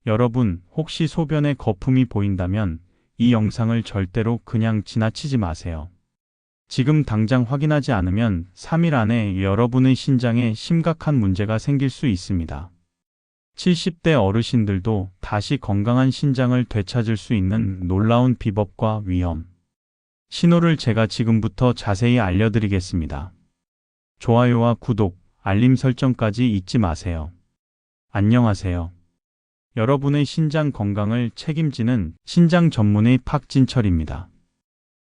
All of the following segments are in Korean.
여러분, 혹시 소변에 거품이 보인다면 이 영상을 절대로 그냥 지나치지 마세요. 지금 당장 확인하지 않으면 3일 안에 여러분의 신장에 심각한 문제가 생길 수 있습니다. 70대 어르신들도 다시 건강한 신장을 되찾을 수 있는 놀라운 비법과 위험, 신호를 제가 지금부터 자세히 알려드리겠습니다. 좋아요와 구독, 알림 설정까지 잊지 마세요. 안녕하세요. 여러분의 신장 건강을 책임지는 신장 전문의 박진철입니다.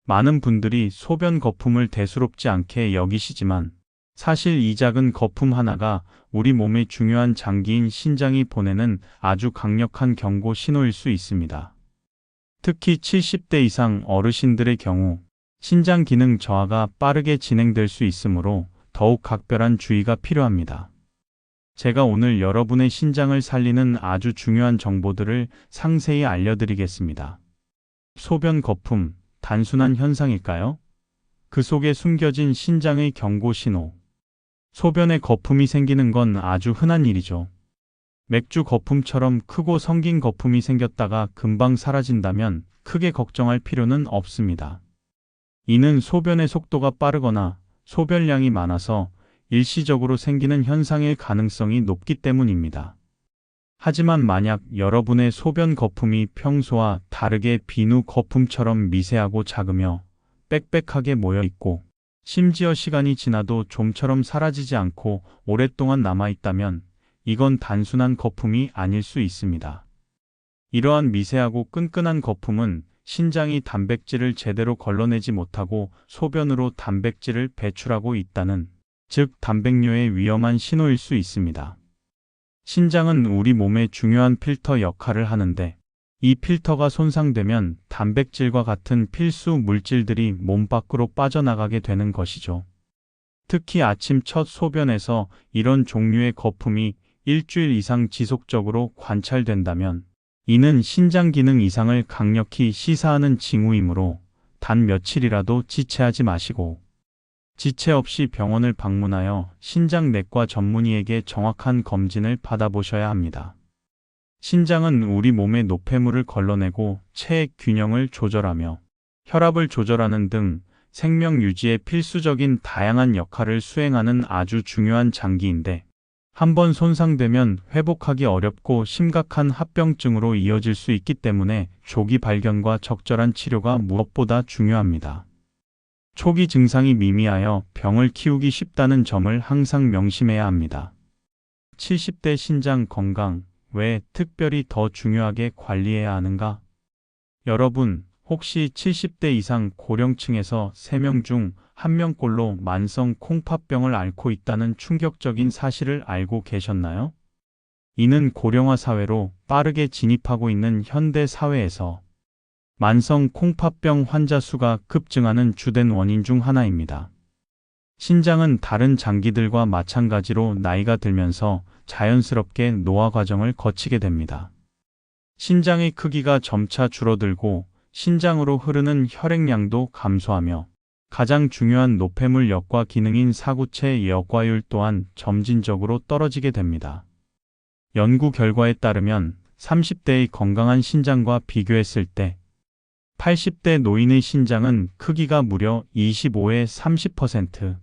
많은 분들이 소변 거품을 대수롭지 않게 여기시지만 사실 이 작은 거품 하나가 우리 몸의 중요한 장기인 신장이 보내는 아주 강력한 경고 신호일 수 있습니다. 특히 70대 이상 어르신들의 경우 신장 기능 저하가 빠르게 진행될 수 있으므로 더욱 각별한 주의가 필요합니다. 제가 오늘 여러분의 신장을 살리는 아주 중요한 정보들을 상세히 알려드리겠습니다. 소변 거품, 단순한 현상일까요? 그 속에 숨겨진 신장의 경고 신호. 소변에 거품이 생기는 건 아주 흔한 일이죠. 맥주 거품처럼 크고 성긴 거품이 생겼다가 금방 사라진다면 크게 걱정할 필요는 없습니다. 이는 소변의 속도가 빠르거나 소변량이 많아서 일시적으로 생기는 현상일 가능성이 높기 때문입니다. 하지만 만약 여러분의 소변 거품이 평소와 다르게 비누 거품처럼 미세하고 작으며 빽빽하게 모여 있고 심지어 시간이 지나도 좀처럼 사라지지 않고 오랫동안 남아있다면 이건 단순한 거품이 아닐 수 있습니다. 이러한 미세하고 끈끈한 거품은 신장이 단백질을 제대로 걸러내지 못하고 소변으로 단백질을 배출하고 있다는, 즉 단백뇨의 위험한 신호일 수 있습니다. 신장은 우리 몸의 중요한 필터 역할을 하는데 이 필터가 손상되면 단백질과 같은 필수 물질들이 몸 밖으로 빠져나가게 되는 것이죠. 특히 아침 첫 소변에서 이런 종류의 거품이 일주일 이상 지속적으로 관찰된다면 이는 신장 기능 이상을 강력히 시사하는 징후이므로 단 며칠이라도 지체하지 마시고 지체 없이 병원을 방문하여 신장내과 전문의에게 정확한 검진을 받아보셔야 합니다. 신장은 우리 몸의 노폐물을 걸러내고 체액 균형을 조절하며 혈압을 조절하는 등 생명 유지에 필수적인 다양한 역할을 수행하는 아주 중요한 장기인데 한번 손상되면 회복하기 어렵고 심각한 합병증으로 이어질 수 있기 때문에 조기 발견과 적절한 치료가 무엇보다 중요합니다. 초기 증상이 미미하여 병을 키우기 쉽다는 점을 항상 명심해야 합니다. 70대 신장 건강, 왜 특별히 더 중요하게 관리해야 하는가? 여러분, 혹시 70대 이상 고령층에서 3명 중 1명꼴로 만성 콩팥병을 앓고 있다는 충격적인 사실을 알고 계셨나요? 이는 고령화 사회로 빠르게 진입하고 있는 현대 사회에서 만성 콩팥병 환자 수가 급증하는 주된 원인 중 하나입니다. 신장은 다른 장기들과 마찬가지로 나이가 들면서 자연스럽게 노화 과정을 거치게 됩니다. 신장의 크기가 점차 줄어들고 신장으로 흐르는 혈액량도 감소하며 가장 중요한 노폐물 역과 기능인 사구체 역과율 또한 점진적으로 떨어지게 됩니다. 연구 결과에 따르면 30대의 건강한 신장과 비교했을 때 80대 노인의 신장은 크기가 무려 25에 30%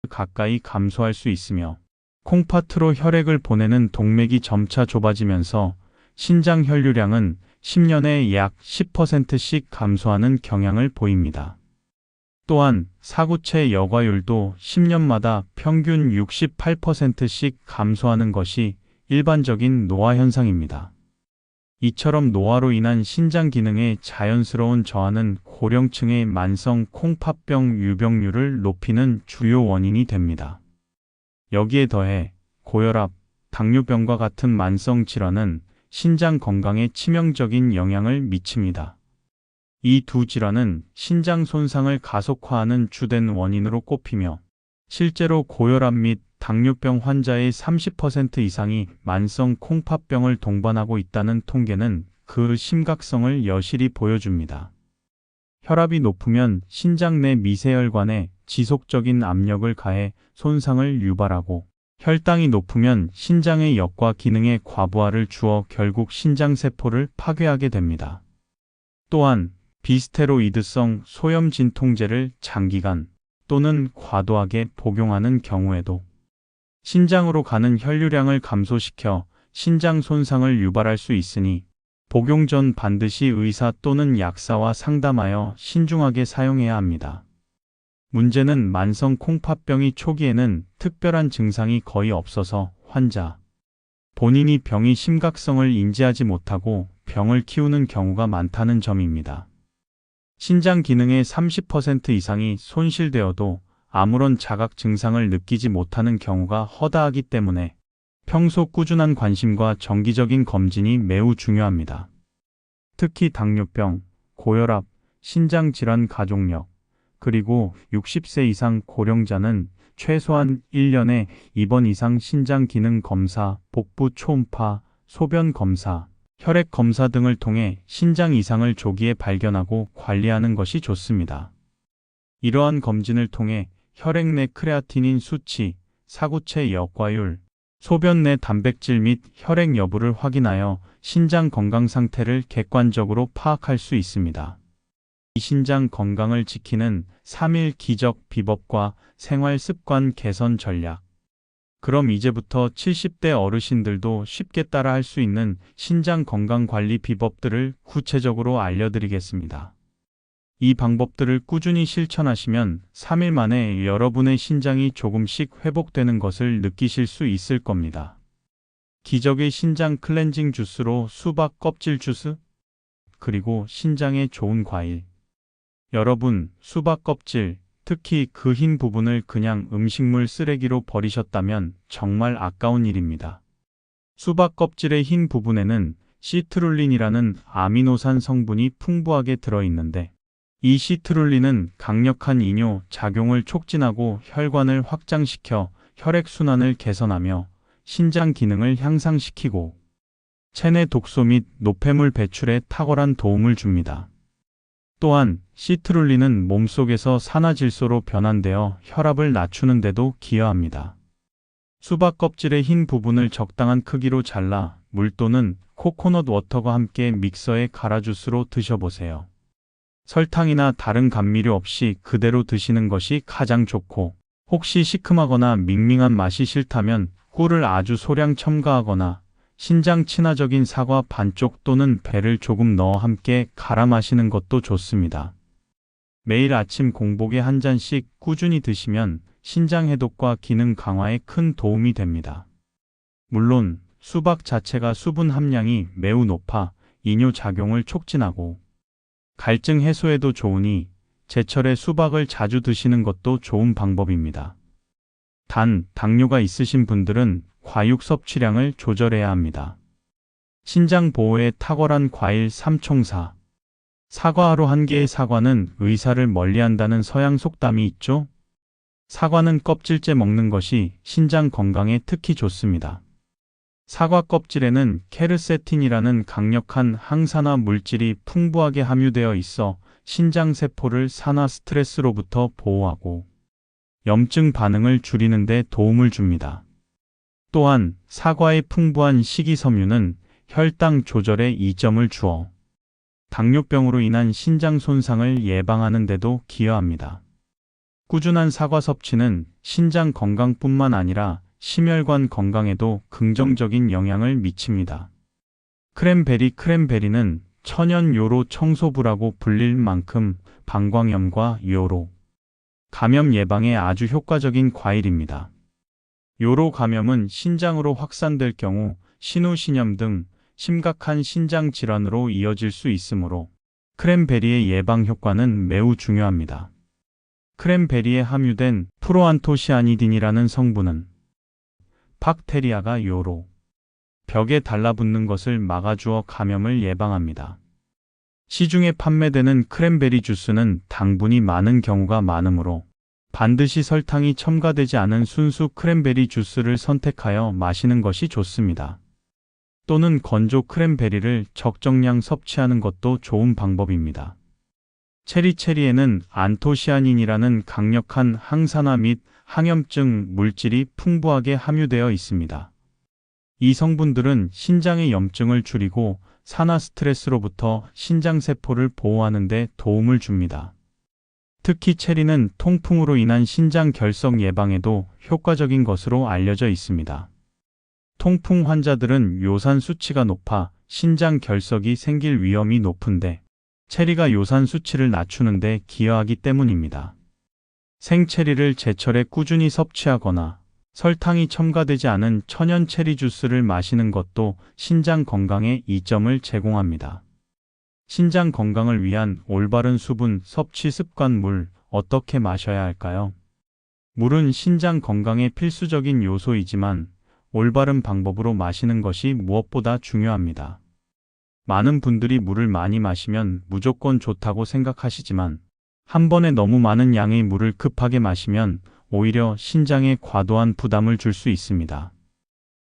가까이 감소할 수 있으며 콩팥으로 혈액을 보내는 동맥이 점차 좁아지면서 신장 혈류량은 10년에 약 10%씩 감소하는 경향을 보입니다. 또한 사구체 여과율도 10년마다 평균 68%씩 감소하는 것이 일반적인 노화 현상입니다. 이처럼 노화로 인한 신장 기능의 자연스러운 저하는 고령층의 만성 콩팥병 유병률을 높이는 주요 원인이 됩니다. 여기에 더해 고혈압, 당뇨병과 같은 만성 질환은 신장 건강에 치명적인 영향을 미칩니다. 이 두 질환은 신장 손상을 가속화하는 주된 원인으로 꼽히며 실제로 고혈압 및 당뇨병 환자의 30% 이상이 만성 콩팥병을 동반하고 있다는 통계는 그 심각성을 여실히 보여줍니다. 혈압이 높으면 신장 내 미세혈관에 지속적인 압력을 가해 손상을 유발하고 혈당이 높으면 신장의 역과 기능에 과부하를 주어 결국 신장세포를 파괴하게 됩니다. 또한 비스테로이드성 소염 진통제를 장기간 또는 과도하게 복용하는 경우에도 신장으로 가는 혈류량을 감소시켜 신장 손상을 유발할 수 있으니 복용 전 반드시 의사 또는 약사와 상담하여 신중하게 사용해야 합니다. 문제는 만성 콩팥병이 초기에는 특별한 증상이 거의 없어서 환자 본인이 병의 심각성을 인지하지 못하고 병을 키우는 경우가 많다는 점입니다. 신장 기능의 30% 이상이 손실되어도 아무런 자각 증상을 느끼지 못하는 경우가 허다하기 때문에 평소 꾸준한 관심과 정기적인 검진이 매우 중요합니다. 특히 당뇨병, 고혈압, 신장질환 가족력, 그리고 60세 이상 고령자는 최소한 1년에 2번 이상 신장 기능 검사, 복부 초음파, 소변 검사, 혈액 검사 등을 통해 신장 이상을 조기에 발견하고 관리하는 것이 좋습니다. 이러한 검진을 통해 혈액 내 크레아티닌 수치, 사구체 역과율, 소변 내 단백질 및 혈액 여부를 확인하여 신장 건강 상태를 객관적으로 파악할 수 있습니다. 이 신장 건강을 지키는 3일 기적 비법과 생활 습관 개선 전략. 그럼 이제부터 70대 어르신들도 쉽게 따라할 수 있는 신장 건강 관리 비법들을 구체적으로 알려드리겠습니다. 이 방법들을 꾸준히 실천하시면 3일 만에 여러분의 신장이 조금씩 회복되는 것을 느끼실 수 있을 겁니다. 기적의 신장 클렌징 주스로 수박 껍질 주스, 그리고 신장에 좋은 과일. 여러분, 수박 껍질, 특히 그 흰 부분을 그냥 음식물 쓰레기로 버리셨다면 정말 아까운 일입니다. 수박 껍질의 흰 부분에는 시트룰린이라는 아미노산 성분이 풍부하게 들어있는데 이 시트룰린은 강력한 이뇨 작용을 촉진하고 혈관을 확장시켜 혈액순환을 개선하며 신장 기능을 향상시키고 체내 독소 및 노폐물 배출에 탁월한 도움을 줍니다. 또한 시트룰린은 몸속에서 산화질소로 변환되어 혈압을 낮추는 데도 기여합니다. 수박 껍질의 흰 부분을 적당한 크기로 잘라 물 또는 코코넛 워터와 함께 믹서에 갈아 주스로 드셔보세요. 설탕이나 다른 감미료 없이 그대로 드시는 것이 가장 좋고, 혹시 시큼하거나 밍밍한 맛이 싫다면 꿀을 아주 소량 첨가하거나 신장 친화적인 사과 반쪽 또는 배를 조금 넣어 함께 갈아 마시는 것도 좋습니다. 매일 아침 공복에 한 잔씩 꾸준히 드시면 신장 해독과 기능 강화에 큰 도움이 됩니다. 물론 수박 자체가 수분 함량이 매우 높아 이뇨 작용을 촉진하고 갈증 해소에도 좋으니 제철에 수박을 자주 드시는 것도 좋은 방법입니다. 단, 당뇨가 있으신 분들은 과육 섭취량을 조절해야 합니다. 신장 보호에 탁월한 과일 삼총사. 사과 하루 한 개의 사과는 의사를 멀리한다는 서양 속담이 있죠? 사과는 껍질째 먹는 것이 신장 건강에 특히 좋습니다. 사과 껍질에는 케르세틴이라는 강력한 항산화 물질이 풍부하게 함유되어 있어 신장 세포를 산화 스트레스로부터 보호하고 염증 반응을 줄이는 데 도움을 줍니다. 또한 사과의 풍부한 식이섬유는 혈당 조절에 이점을 주어 당뇨병으로 인한 신장 손상을 예방하는 데도 기여합니다. 꾸준한 사과 섭취는 신장 건강뿐만 아니라 심혈관 건강에도 긍정적인 영향을 미칩니다. 크랜베리는 천연 요로 청소부라고 불릴 만큼 방광염과 요로 감염 예방에 아주 효과적인 과일입니다. 요로 감염은 신장으로 확산될 경우 신우신염 등 심각한 신장 질환으로 이어질 수 있으므로 크랜베리의 예방 효과는 매우 중요합니다. 크랜베리에 함유된 프로안토시아니딘이라는 성분은 박테리아가 요로 벽에 달라붙는 것을 막아주어 감염을 예방합니다. 시중에 판매되는 크랜베리 주스는 당분이 많은 경우가 많으므로 반드시 설탕이 첨가되지 않은 순수 크랜베리 주스를 선택하여 마시는 것이 좋습니다. 또는 건조 크랜베리를 적정량 섭취하는 것도 좋은 방법입니다. 체리체리에는 안토시아닌이라는 강력한 항산화 및 항염증 물질이 풍부하게 함유되어 있습니다. 이 성분들은 신장의 염증을 줄이고 산화 스트레스로부터 신장세포를 보호하는 데 도움을 줍니다. 특히 체리는 통풍으로 인한 신장 결석 예방에도 효과적인 것으로 알려져 있습니다. 통풍 환자들은 요산 수치가 높아 신장 결석이 생길 위험이 높은데 체리가 요산 수치를 낮추는 데 기여하기 때문입니다. 생체리를 제철에 꾸준히 섭취하거나 설탕이 첨가되지 않은 천연 체리 주스를 마시는 것도 신장 건강에 이점을 제공합니다. 신장 건강을 위한 올바른 수분 섭취 습관. 물 어떻게 마셔야 할까요? 물은 신장 건강에 필수적인 요소이지만 올바른 방법으로 마시는 것이 무엇보다 중요합니다. 많은 분들이 물을 많이 마시면 무조건 좋다고 생각하시지만 한 번에 너무 많은 양의 물을 급하게 마시면 오히려 신장에 과도한 부담을 줄 수 있습니다.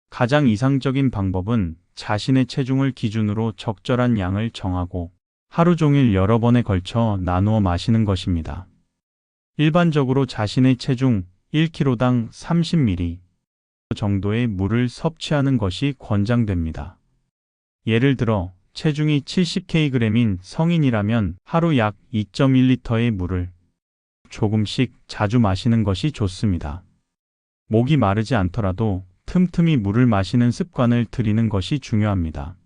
가장 이상적인 방법은 자신의 체중을 기준으로 적절한 양을 정하고 하루 종일 여러 번에 걸쳐 나누어 마시는 것입니다. 일반적으로 자신의 체중 1kg당 30ml 정도의 물을 섭취하는 것이 권장됩니다. 예를 들어 체중이 70kg인 성인이라면 하루 약 2.1리터의 물을 조금씩 자주 마시는 것이 좋습니다. 목이 마르지 않더라도 틈틈이 물을 마시는 습관을 들이는 것이 중요합니다.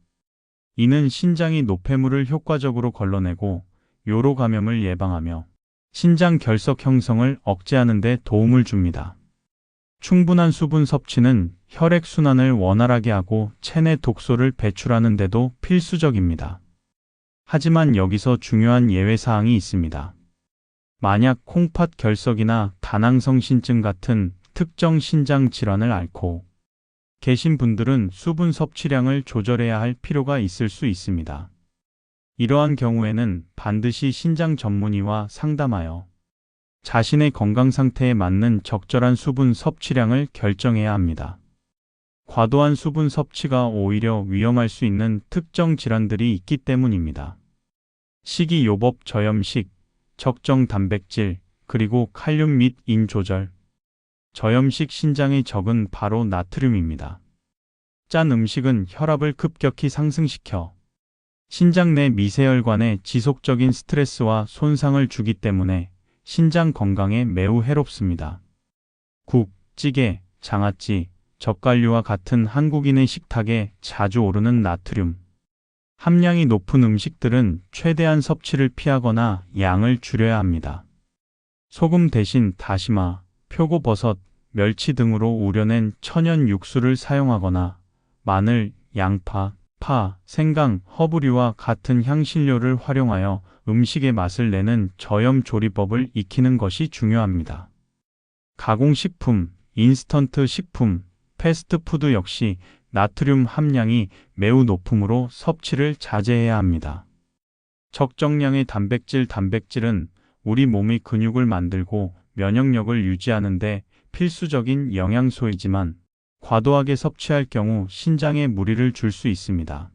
이는 신장이 노폐물을 효과적으로 걸러내고 요로 감염을 예방하며 신장 결석 형성을 억제하는 데 도움을 줍니다. 충분한 수분 섭취는 혈액순환을 원활하게 하고 체내 독소를 배출하는 데도 필수적입니다. 하지만 여기서 중요한 예외사항이 있습니다. 만약 콩팥 결석이나 다낭성신증 같은 특정 신장 질환을 앓고 계신 분들은 수분 섭취량을 조절해야 할 필요가 있을 수 있습니다. 이러한 경우에는 반드시 신장 전문의와 상담하여 자신의 건강 상태에 맞는 적절한 수분 섭취량을 결정해야 합니다. 과도한 수분 섭취가 오히려 위험할 수 있는 특정 질환들이 있기 때문입니다. 식이요법 저염식, 적정 단백질, 그리고 칼륨 및 인 조절. 저염식 신장의 적은 바로 나트륨입니다. 짠 음식은 혈압을 급격히 상승시켜 신장 내 미세혈관에 지속적인 스트레스와 손상을 주기 때문에 신장 건강에 매우 해롭습니다. 국, 찌개, 장아찌, 젓갈류와 같은 한국인의 식탁에 자주 오르는 나트륨 함량이 높은 음식들은 최대한 섭취를 피하거나 양을 줄여야 합니다. 소금 대신 다시마, 표고버섯, 멸치 등으로 우려낸 천연 육수를 사용하거나 마늘, 양파, 파, 생강, 허브류와 같은 향신료를 활용하여 음식의 맛을 내는 저염 조리법을 익히는 것이 중요합니다. 가공식품, 인스턴트 식품, 패스트푸드 역시 나트륨 함량이 매우 높으므로 섭취를 자제해야 합니다. 적정량의 단백질은 우리 몸의 근육을 만들고 면역력을 유지하는 데 필수적인 영양소이지만 과도하게 섭취할 경우 신장에 무리를 줄 수 있습니다.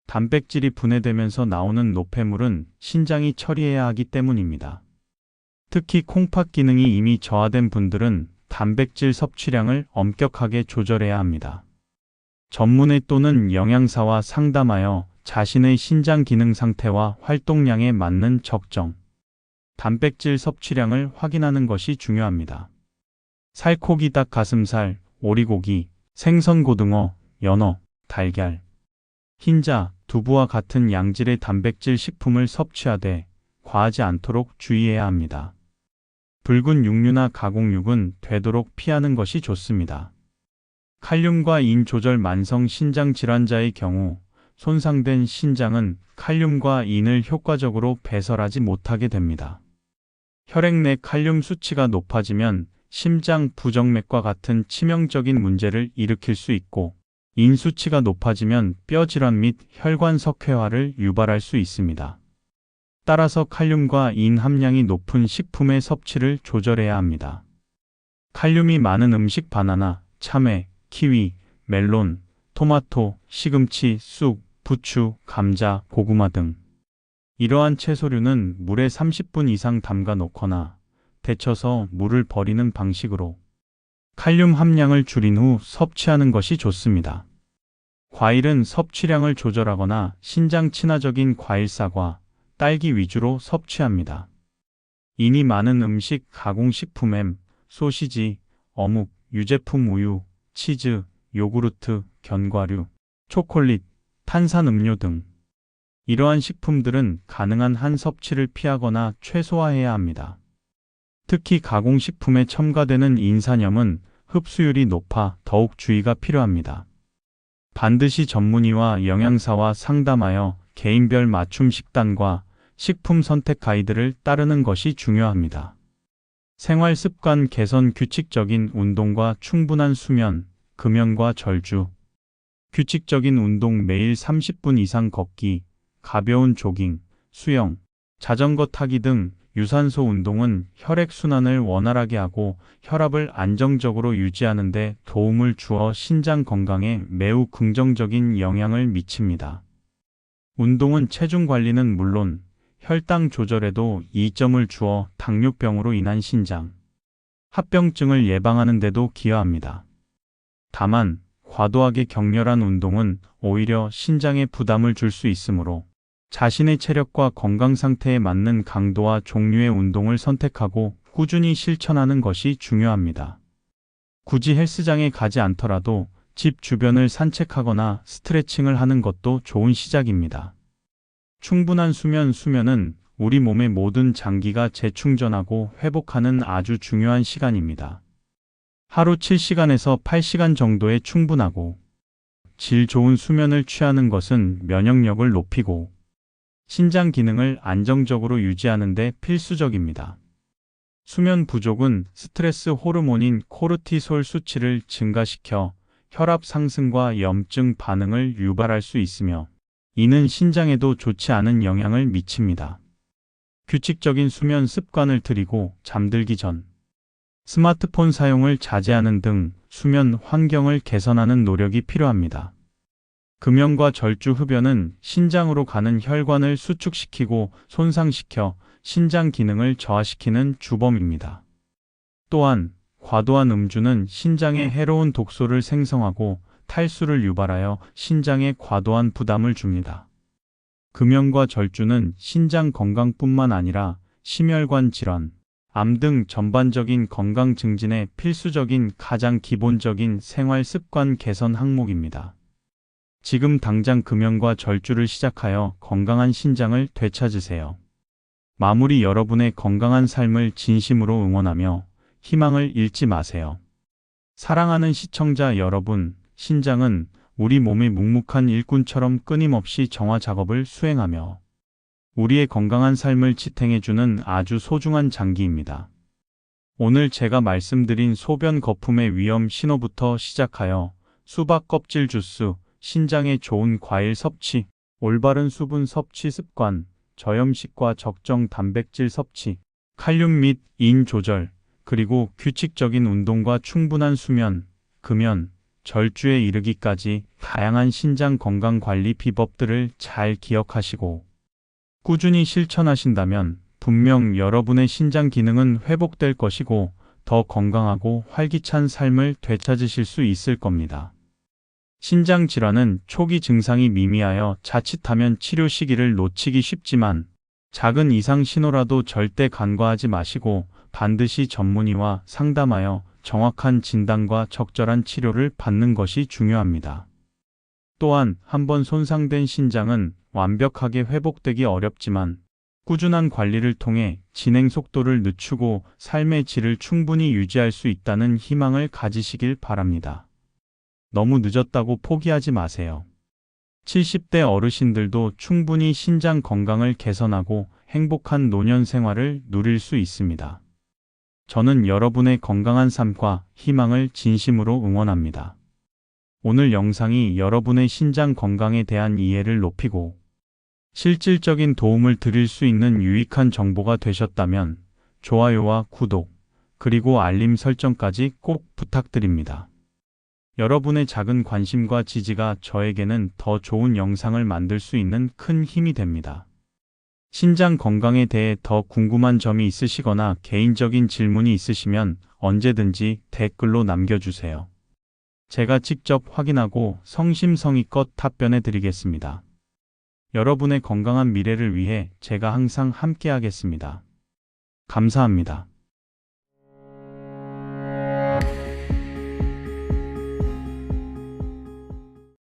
단백질이 분해되면서 나오는 노폐물은 신장이 처리해야 하기 때문입니다. 특히 콩팥 기능이 이미 저하된 분들은 단백질 섭취량을 엄격하게 조절해야 합니다. 전문의 또는 영양사와 상담하여 자신의 신장 기능 상태와 활동량에 맞는 적정 단백질 섭취량을 확인하는 것이 중요합니다. 살코기, 닭 가슴살, 오리고기, 생선, 고등어, 연어, 달걀, 흰자, 두부와 같은 양질의 단백질 식품을 섭취하되 과하지 않도록 주의해야 합니다. 붉은 육류나 가공육은 되도록 피하는 것이 좋습니다. 칼륨과 인 조절. 만성 신장 질환자의 경우 손상된 신장은 칼륨과 인을 효과적으로 배설하지 못하게 됩니다. 혈액 내 칼륨 수치가 높아지면 심장 부정맥과 같은 치명적인 문제를 일으킬 수 있고 인 수치가 높아지면 뼈 질환 및 혈관 석회화를 유발할 수 있습니다. 따라서 칼륨과 인 함량이 높은 식품의 섭취를 조절해야 합니다. 칼륨이 많은 음식 바나나, 참외, 키위, 멜론, 토마토, 시금치, 쑥, 부추, 감자, 고구마 등 이러한 채소류는 물에 30분 이상 담가 놓거나 데쳐서 물을 버리는 방식으로 칼륨 함량을 줄인 후 섭취하는 것이 좋습니다. 과일은 섭취량을 조절하거나 신장 친화적인 과일사과, 딸기 위주로 섭취합니다. 이니 많은 음식, 가공식품 햄, 소시지, 어묵, 유제품 우유, 치즈, 요구르트, 견과류, 초콜릿, 탄산음료 등 이러한 식품들은 가능한 한 섭취를 피하거나 최소화해야 합니다. 특히 가공식품에 첨가되는 인산염은 흡수율이 높아 더욱 주의가 필요합니다. 반드시 전문의와 영양사와 상담하여 개인별 맞춤 식단과 식품 선택 가이드를 따르는 것이 중요합니다. 생활 습관 개선 규칙적인 운동과 충분한 수면, 금연과 절주. 규칙적인 운동 매일 30분 이상 걷기, 가벼운 조깅, 수영, 자전거 타기 등 유산소 운동은 혈액순환을 원활하게 하고 혈압을 안정적으로 유지하는 데 도움을 주어 신장 건강에 매우 긍정적인 영향을 미칩니다. 운동은 체중 관리는 물론 혈당 조절에도 이점을 주어 당뇨병으로 인한 신장, 합병증을 예방하는 데도 기여합니다. 다만 과도하게 격렬한 운동은 오히려 신장에 부담을 줄 수 있으므로 자신의 체력과 건강 상태에 맞는 강도와 종류의 운동을 선택하고 꾸준히 실천하는 것이 중요합니다. 굳이 헬스장에 가지 않더라도 집 주변을 산책하거나 스트레칭을 하는 것도 좋은 시작입니다. 충분한 수면은 우리 몸의 모든 장기가 재충전하고 회복하는 아주 중요한 시간입니다. 하루 7시간에서 8시간 정도에 충분하고 질 좋은 수면을 취하는 것은 면역력을 높이고 신장 기능을 안정적으로 유지하는 데 필수적입니다. 수면 부족은 스트레스 호르몬인 코르티솔 수치를 증가시켜 혈압 상승과 염증 반응을 유발할 수 있으며 이는 신장에도 좋지 않은 영향을 미칩니다. 규칙적인 수면 습관을 들이고 잠들기 전 스마트폰 사용을 자제하는 등 수면 환경을 개선하는 노력이 필요합니다. 금연과 절주 흡연은 신장으로 가는 혈관을 수축시키고 손상시켜 신장 기능을 저하시키는 주범입니다. 또한 과도한 음주는 신장에 해로운 독소를 생성하고 탈수를 유발하여 신장에 과도한 부담을 줍니다. 금연과 절주는 신장 건강뿐만 아니라 심혈관 질환, 암 등 전반적인 건강 증진에 필수적인 가장 기본적인 생활 습관 개선 항목입니다. 지금 당장 금연과 절주를 시작하여 건강한 신장을 되찾으세요. 마무리 여러분의 건강한 삶을 진심으로 응원하며 희망을 잃지 마세요. 사랑하는 시청자 여러분, 신장은 우리 몸의 묵묵한 일꾼처럼 끊임없이 정화 작업을 수행하며 우리의 건강한 삶을 지탱해주는 아주 소중한 장기입니다. 오늘 제가 말씀드린 소변 거품의 위험 신호부터 시작하여 수박 껍질 주스, 신장에 좋은 과일 섭취, 올바른 수분 섭취 습관, 저염식과 적정 단백질 섭취, 칼륨 및 인 조절, 그리고 규칙적인 운동과 충분한 수면, 금연, 절주에 이르기까지 다양한 신장 건강 관리 비법들을 잘 기억하시고 꾸준히 실천하신다면 분명 여러분의 신장 기능은 회복될 것이고 더 건강하고 활기찬 삶을 되찾으실 수 있을 겁니다. 신장 질환은 초기 증상이 미미하여 자칫하면 치료 시기를 놓치기 쉽지만 작은 이상 신호라도 절대 간과하지 마시고 반드시 전문의와 상담하여 정확한 진단과 적절한 치료를 받는 것이 중요합니다. 또한 한번 손상된 신장은 완벽하게 회복되기 어렵지만 꾸준한 관리를 통해 진행 속도를 늦추고 삶의 질을 충분히 유지할 수 있다는 희망을 가지시길 바랍니다. 너무 늦었다고 포기하지 마세요. 70대 어르신들도 충분히 신장 건강을 개선하고 행복한 노년 생활을 누릴 수 있습니다. 저는 여러분의 건강한 삶과 희망을 진심으로 응원합니다. 오늘 영상이 여러분의 신장 건강에 대한 이해를 높이고 실질적인 도움을 드릴 수 있는 유익한 정보가 되셨다면 좋아요와 구독, 그리고 알림 설정까지 꼭 부탁드립니다. 여러분의 작은 관심과 지지가 저에게는 더 좋은 영상을 만들 수 있는 큰 힘이 됩니다. 신장 건강에 대해 더 궁금한 점이 있으시거나 개인적인 질문이 있으시면 언제든지 댓글로 남겨주세요. 제가 직접 확인하고 성심성의껏 답변해 드리겠습니다. 여러분의 건강한 미래를 위해 제가 항상 함께하겠습니다. 감사합니다.